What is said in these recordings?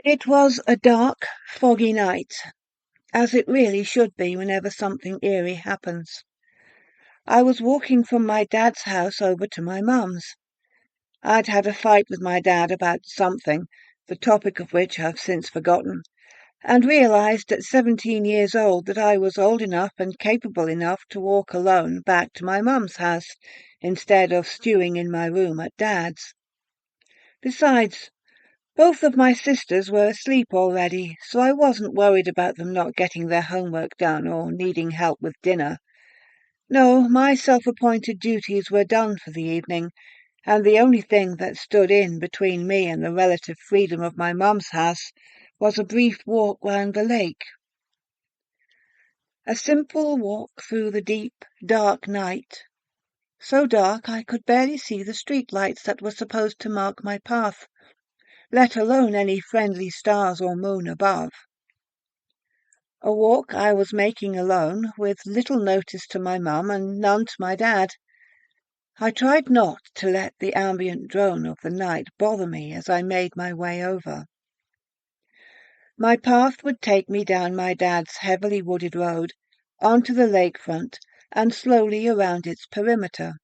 It was a dark, foggy night, as it really should be whenever something eerie happens. I was walking from my dad's house over to my mum's. I'd had a fight with my dad about something, the topic of which I've since forgotten, and realised at 17 years old that I was old enough and capable enough to walk alone back to my mum's house, instead of stewing in my room at dad's. Besides, both of my sisters were asleep already, so I wasn't worried about them not getting their homework done or needing help with dinner. No, my self-appointed duties were done for the evening, and the only thing that stood in between me and the relative freedom of my mum's house was a brief walk round the lake. A simple walk through the deep, dark night, so dark I could barely see the street lights that were supposed to mark my path, let alone any friendly stars or moon above. A walk I was making alone, with little notice to my mum and none to my dad. I tried not to let the ambient drone of the night bother me as I made my way over. My path would take me down my dad's heavily wooded road, onto the lakefront, and slowly around its perimeter.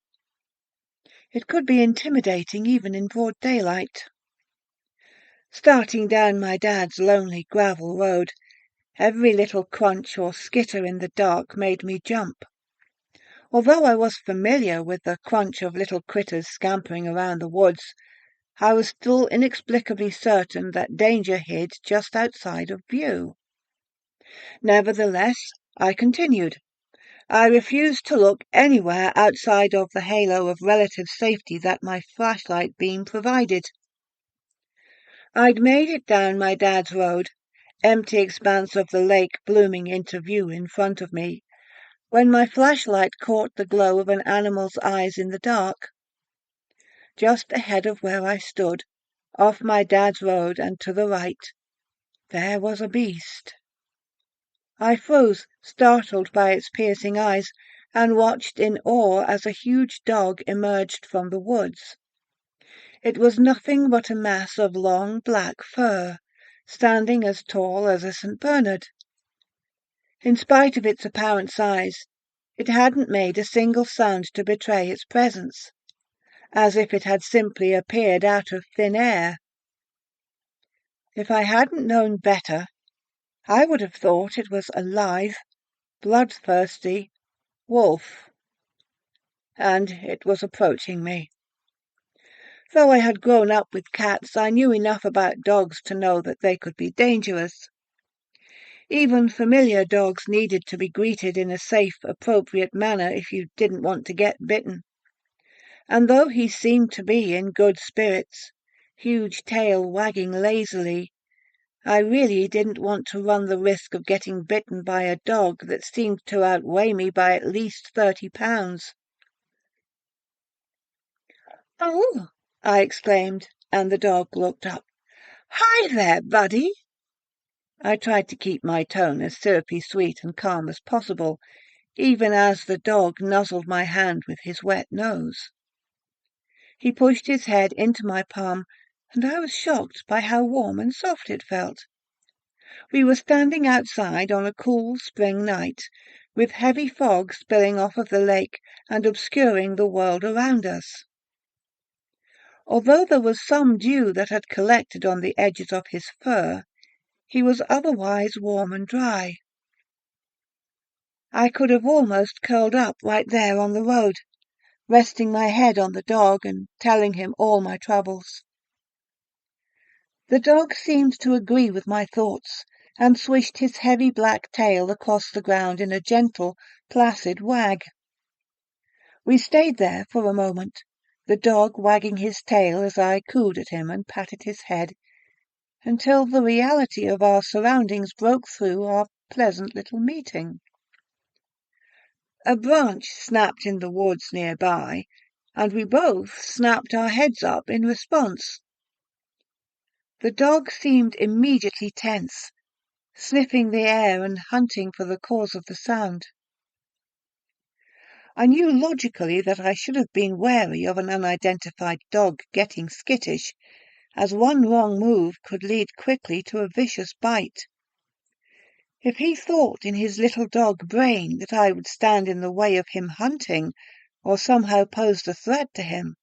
It could be intimidating even in broad daylight. Starting down my dad's lonely gravel road, every little crunch or skitter in the dark made me jump. Although I was familiar with the crunch of little critters scampering around the woods, I was still inexplicably certain that danger hid just outside of view. Nevertheless, I continued. I refused to look anywhere outside of the halo of relative safety that my flashlight beam provided. I'd made it down my dad's road, empty expanse of the lake blooming into view in front of me, when my flashlight caught the glow of an animal's eyes in the dark. Just ahead of where I stood, off my dad's road and to the right, there was a beast. I froze, startled by its piercing eyes, and watched in awe as a huge dog emerged from the woods. It was nothing but a mass of long black fur, standing as tall as a St. Bernard. In spite of its apparent size, it hadn't made a single sound to betray its presence, as if it had simply appeared out of thin air. If I hadn't known better, I would have thought it was a live, bloodthirsty wolf, and it was approaching me. Though I had grown up with cats, I knew enough about dogs to know that they could be dangerous. Even familiar dogs needed to be greeted in a safe, appropriate manner if you didn't want to get bitten. And though he seemed to be in good spirits, huge tail wagging lazily, I really didn't want to run the risk of getting bitten by a dog that seemed to outweigh me by at least 30 pounds. "Oh!" I exclaimed, and the dog looked up. "Hi there, buddy!" I tried to keep my tone as syrupy sweet and calm as possible, even as the dog nuzzled my hand with his wet nose. He pushed his head into my palm, and I was shocked by how warm and soft it felt. We were standing outside on a cool spring night, with heavy fog spilling off of the lake and obscuring the world around us. Although there was some dew that had collected on the edges of his fur, he was otherwise warm and dry. I could have almost curled up right there on the road, resting my head on the dog and telling him all my troubles. The dog seemed to agree with my thoughts, and swished his heavy black tail across the ground in a gentle, placid wag. We stayed there for a moment, the dog wagging his tail as I cooed at him and patted his head, until the reality of our surroundings broke through our pleasant little meeting. A branch snapped in the woods nearby, and we both snapped our heads up in response. The dog seemed immediately tense, sniffing the air and hunting for the cause of the sound. I knew logically that I should have been wary of an unidentified dog getting skittish, as one wrong move could lead quickly to a vicious bite. If he thought in his little dog brain that I would stand in the way of him hunting, or somehow posed a threat to him,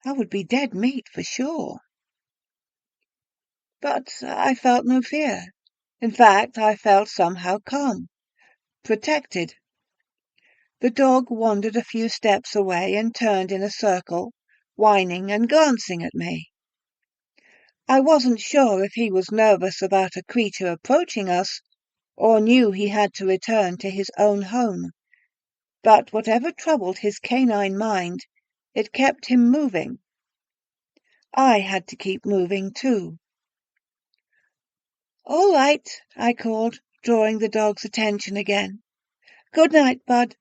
I would be dead meat for sure. But I felt no fear. In fact, I felt somehow calm, protected. The dog wandered a few steps away and turned in a circle, whining and glancing at me. I wasn't sure if he was nervous about a creature approaching us, or knew he had to return to his own home. But whatever troubled his canine mind, it kept him moving. I had to keep moving too. "All right," I called, drawing the dog's attention again. "Good night, Bud."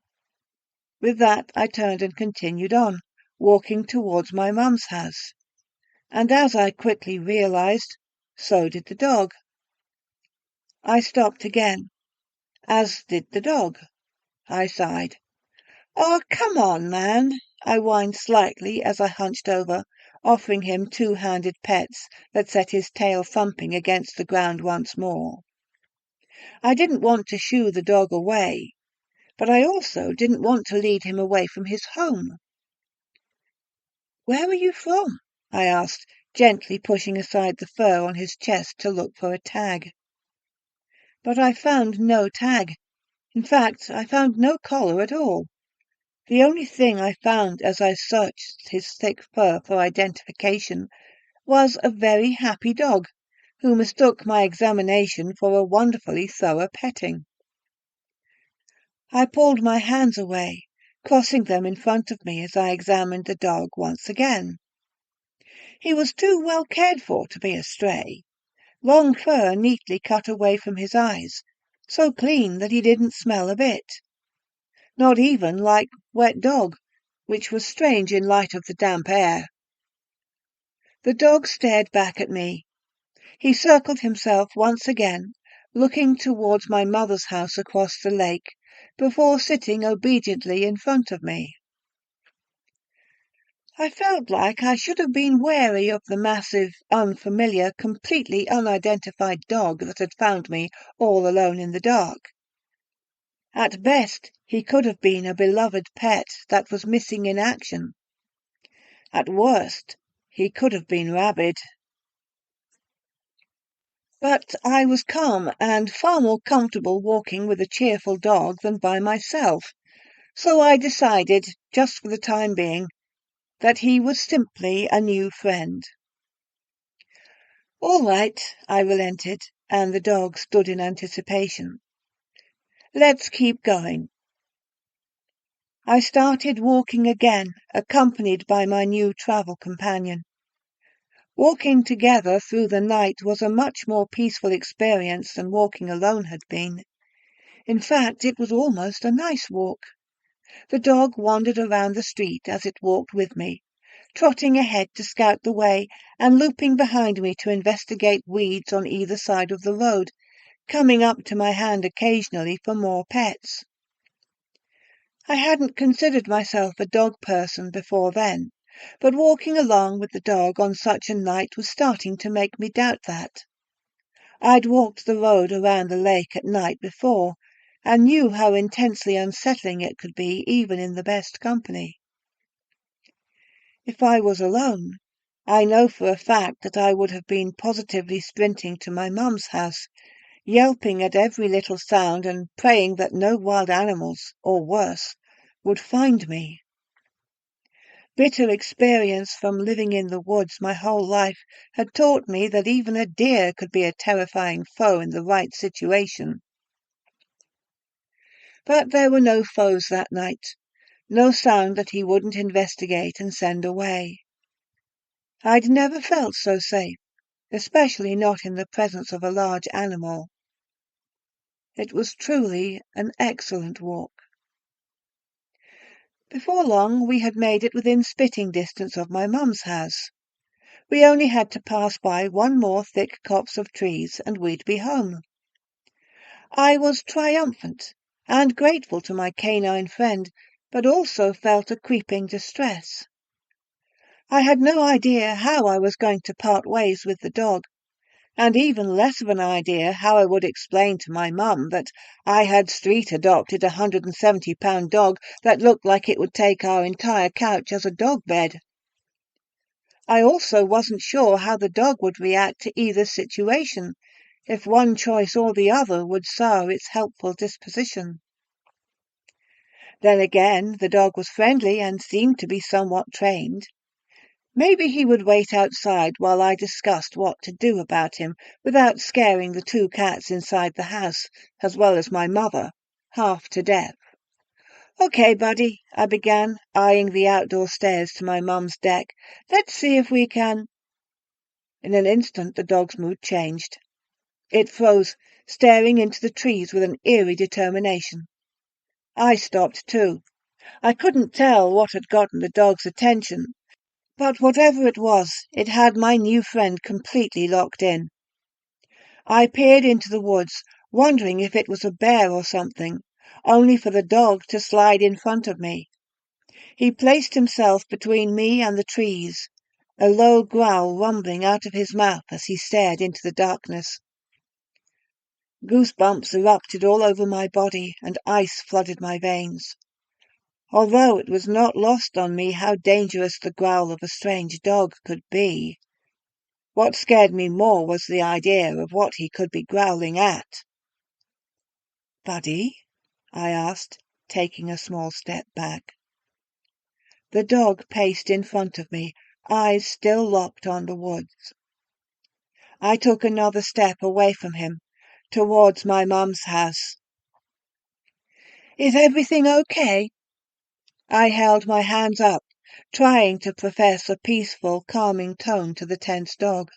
With that I turned and continued on, walking towards my mum's house. And as I quickly realized, so did the dog. I stopped again, as did the dog. I sighed. "Oh, come on, man," I whined slightly as I hunched over, offering him two-handed pets that set his tail thumping against the ground once more. I didn't want to shoo the dog away, but I also didn't want to lead him away from his home. "Where are you from?" I asked, gently pushing aside the fur on his chest to look for a tag. But I found no tag. In fact, I found no collar at all. The only thing I found as I searched his thick fur for identification was a very happy dog, who mistook my examination for a wonderfully thorough petting. I pulled my hands away, crossing them in front of me as I examined the dog once again. He was too well cared for to be a stray. Long fur neatly cut away from his eyes, so clean that he didn't smell a bit. Not even like wet dog, which was strange in light of the damp air. The dog stared back at me. He circled himself once again, looking towards my mother's house across the lake, before sitting obediently in front of me. I felt like I should have been wary of the massive, unfamiliar, completely unidentified dog that had found me all alone in the dark. At best, he could have been a beloved pet that was missing in action. At worst, he could have been rabid. But I was calm and far more comfortable walking with a cheerful dog than by myself, so I decided, just for the time being, that he was simply a new friend. "All right," I relented, and the dog stood in anticipation. "Let's keep going." I started walking again, accompanied by my new travel companion. Walking together through the night was a much more peaceful experience than walking alone had been. In fact, it was almost a nice walk. The dog wandered around the street as it walked with me, trotting ahead to scout the way and looping behind me to investigate weeds on either side of the road, coming up to my hand occasionally for more pets. I hadn't considered myself a dog person before then, but walking along with the dog on such a night was starting to make me doubt that. I'd walked the road around the lake at night before, and knew how intensely unsettling it could be even in the best company. If I was alone, I know for a fact that I would have been positively sprinting to my mum's house, yelping at every little sound and praying that no wild animals, or worse, would find me. Bitter experience from living in the woods my whole life had taught me that even a deer could be a terrifying foe in the right situation. But there were no foes that night, no sound that he wouldn't investigate and send away. I'd never felt so safe, especially not in the presence of a large animal. It was truly an excellent walk. Before long we had made it within spitting distance of my mum's house. We only had to pass by one more thick copse of trees and we'd be home. I was triumphant and grateful to my canine friend, but also felt a creeping distress. I had no idea how I was going to part ways with the dog, and even less of an idea how I would explain to my mum that I had street-adopted £170 dog that looked like it would take our entire couch as a dog bed. I also wasn't sure how the dog would react to either situation, if one choice or the other would sour its helpful disposition. Then again, the dog was friendly and seemed to be somewhat trained. Maybe he would wait outside while I discussed what to do about him without scaring the two cats inside the house, as well as my mother, half to death. "Okay, buddy," I began, eyeing the outdoor stairs to my mum's deck. "Let's see if we can—" In an instant the dog's mood changed. It froze, staring into the trees with an eerie determination. I stopped too. I couldn't tell what had gotten the dog's attention, but whatever it was, it had my new friend completely locked in. I peered into the woods, wondering if it was a bear or something, only for the dog to slide in front of me. He placed himself between me and the trees, a low growl rumbling out of his mouth as he stared into the darkness. Goosebumps erupted all over my body, and ice flooded my veins. Although it was not lost on me how dangerous the growl of a strange dog could be, what scared me more was the idea of what he could be growling at. "Buddy?" I asked, taking a small step back. The dog paced in front of me, eyes still locked on the woods. I took another step away from him, towards my mum's house. "Is everything okay?" I held my hands up, trying to profess a peaceful, calming tone to the tense dog.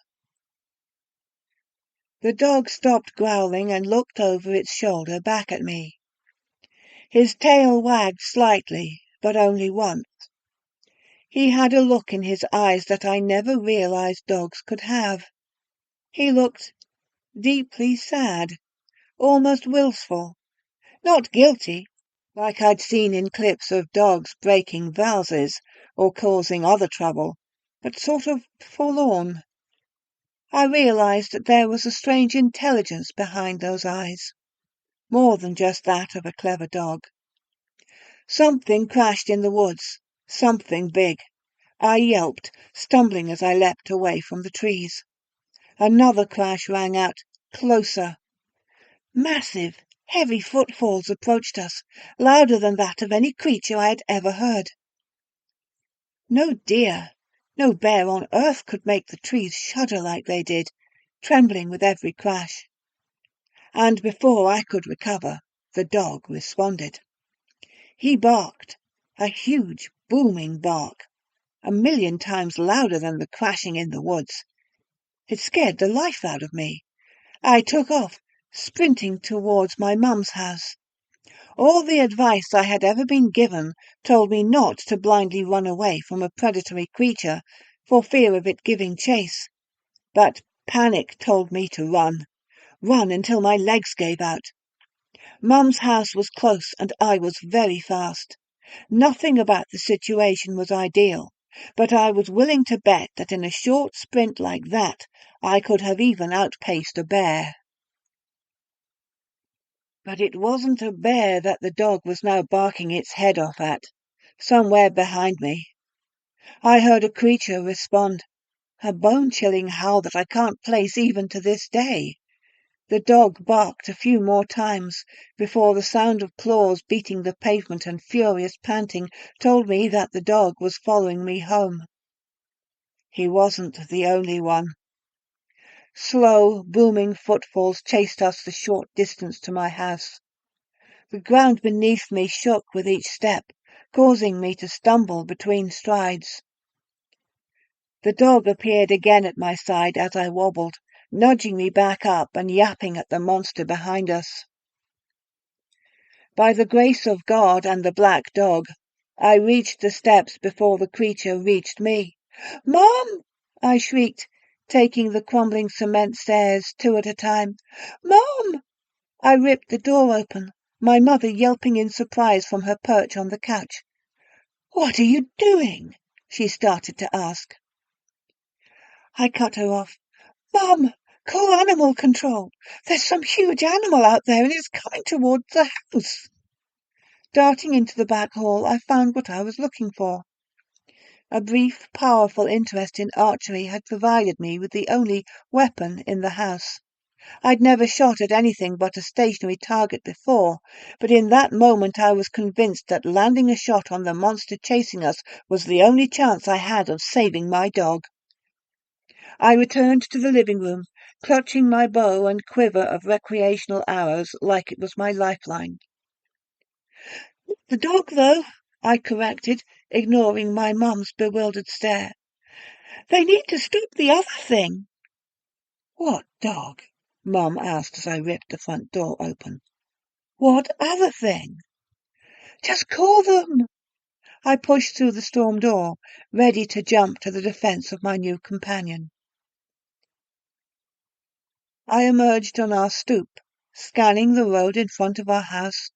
The dog stopped growling and looked over its shoulder back at me. His tail wagged slightly, but only once. He had a look in his eyes that I never realized dogs could have. He looked deeply sad, almost wilful, not guilty, like I'd seen in clips of dogs breaking vases or causing other trouble, but sort of forlorn. I realized that there was a strange intelligence behind those eyes, more than just that of a clever dog. Something crashed in the woods, something big. I yelped, stumbling as I leapt away from the trees. Another crash rang out, closer. Massive, heavy footfalls approached us, louder than that of any creature I had ever heard. No deer, no bear on earth could make the trees shudder like they did, trembling with every crash. And before I could recover, the dog responded. He barked, a huge, booming bark, 1,000,000 times louder than the crashing in the woods. It scared the life out of me. I took off, sprinting towards my mum's house. All the advice I had ever been given told me not to blindly run away from a predatory creature for fear of it giving chase. But panic told me to run until my legs gave out. Mum's house was close and I was very fast. Nothing about the situation was ideal, but I was willing to bet that in a short sprint like that I could have even outpaced a bear. But it wasn't a bear that the dog was now barking its head off at, somewhere behind me. I heard a creature respond, a bone-chilling howl that I can't place even to this day. The dog barked a few more times before the sound of claws beating the pavement and furious panting told me that the dog was following me home. He wasn't the only one. Slow, booming footfalls chased us the short distance to my house. The ground beneath me shook with each step, causing me to stumble between strides. The dog appeared again at my side as I wobbled, nudging me back up and yapping at the monster behind us. By the grace of God and the black dog, I reached the steps before the creature reached me. "Mom!" I shrieked, taking the crumbling cement stairs 2 at a time. "Mom!" I ripped the door open, my mother yelping in surprise from her perch on the couch. "What are you doing?" she started to ask. I cut her off. Mum, call animal control. There's some huge animal out there and it's coming towards the house. Darting into the back hall, I found what I was looking for. A brief, powerful interest in archery had provided me with the only weapon in the house. I'd never shot at anything but a stationary target before, but in that moment I was convinced that landing a shot on the monster chasing us was the only chance I had of saving my dog. I returned to the living room, clutching my bow and quiver of recreational arrows like it was my lifeline. The dog, though, I corrected, ignoring my mum's bewildered stare. They need to stop the other thing. What dog? Mum asked as I ripped the front door open. What other thing? Just call them. I pushed through the storm door, ready to jump to the defense of my new companion. I emerged on our stoop, scanning the road in front of our house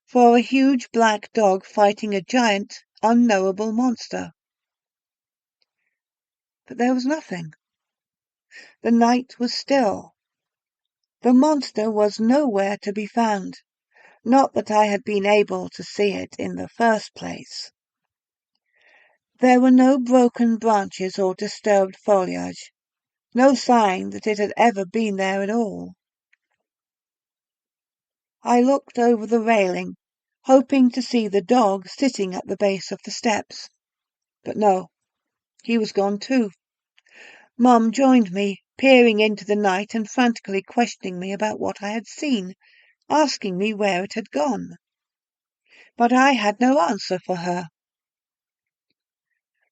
for a huge black dog fighting a giant, unknowable monster. But there was nothing. The night was still. The monster was nowhere to be found. Not that I had been able to see it in the first place. There were no broken branches or disturbed foliage, no sign that it had ever been there at all. I looked over the railing, hoping to see the dog sitting at the base of the steps. But no, he was gone too. Mum joined me, peering into the night and frantically questioning me about what I had seen, asking me where it had gone. But I had no answer for her.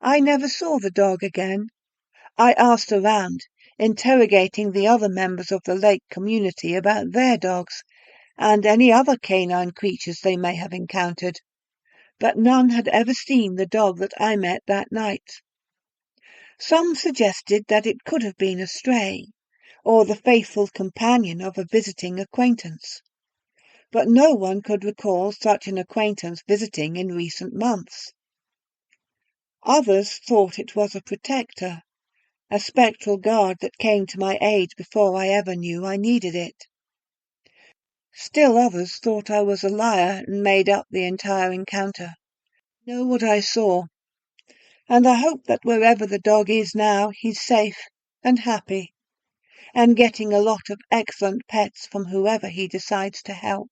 I never saw the dog again. I asked around, interrogating the other members of the lake community about their dogs and any other canine creatures they may have encountered, but none had ever seen the dog that I met that night. Some suggested that it could have been a stray, or the faithful companion of a visiting acquaintance, but no one could recall such an acquaintance visiting in recent months. Others thought it was a protector, a spectral guard that came to my aid before I ever knew I needed it. Still others thought I was a liar and made up the entire encounter. I know what I saw, and I hope that wherever the dog is now, he's safe and happy, and getting a lot of excellent pets from whoever he decides to help.